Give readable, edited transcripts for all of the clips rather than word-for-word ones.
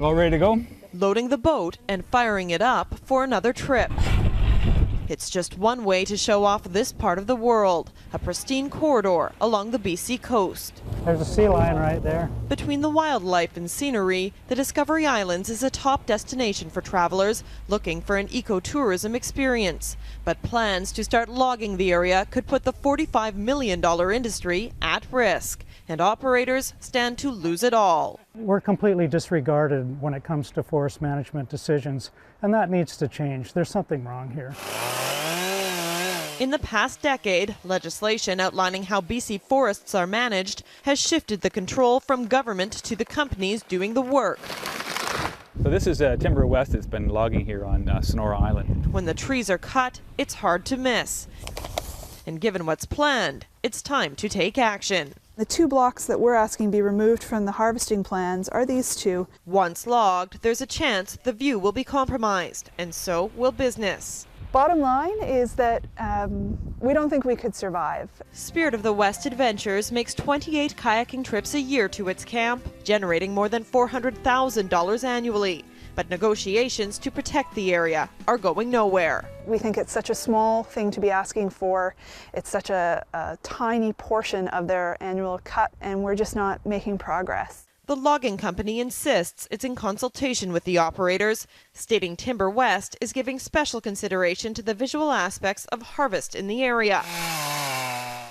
All ready to go? Loading the boat and firing it up for another trip. It's just one way to show off this part of the world, a pristine corridor along the BC coast. There's a sea lion right there. Between the wildlife and scenery, the Discovery Islands is a top destination for travelers looking for an ecotourism experience. But plans to start logging the area could put the $45 million industry at risk, and operators stand to lose it all. We're completely disregarded when it comes to forest management decisions, and that needs to change. There's something wrong here. In the past decade, legislation outlining how BC forests are managed has shifted the control from government to the companies doing the work. So this is Timber West that's been logging here on Sonora Island. When the trees are cut, it's hard to miss. And given what's planned, it's time to take action. The 2 blocks that we're asking be removed from the harvesting plans are these 2. Once logged, there's a chance the view will be compromised, and so will business. Bottom line is that we don't think we could survive. Spirit of the West Adventures makes 28 kayaking trips a year to its camp, generating more than $400,000 annually. But negotiations to protect the area are going nowhere. We think it's such a small thing to be asking for. It's such a tiny portion of their annual cut, and we're just not making progress. The logging company insists it's in consultation with the operators, stating Timber West is giving special consideration to the visual aspects of harvest in the area.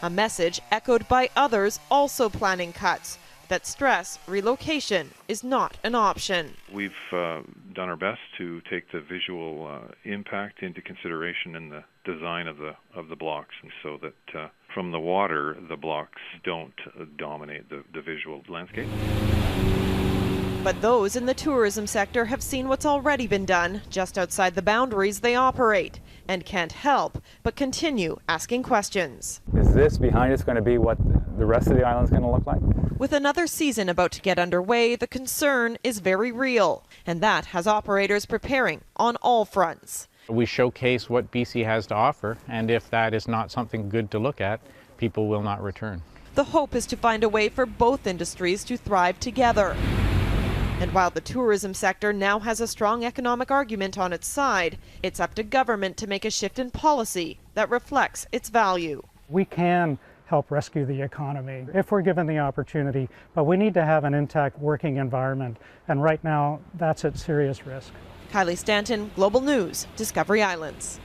A message echoed by others also planning cuts that stress relocation is not an option. We've done our best to take the visual impact into consideration in the design of the blocks, and so that from the water the blocks don't dominate the visual landscape. But those in the tourism sector have seen what's already been done just outside the boundaries they operate and can't help but continue asking questions. Is this behind us going to be what the rest of the island's going to look like? With another season about to get underway, the concern is very real, and that has operators preparing on all fronts. We showcase what BC has to offer, and if that is not something good to look at, people will not return. The hope is to find a way for both industries to thrive together. And while the tourism sector now has a strong economic argument on its side, it's up to government to make a shift in policy that reflects its value. We can help rescue the economy if we're given the opportunity, but we need to have an intact working environment, and right now that's at serious risk. Kylie Stanton, Global News, Discovery Islands.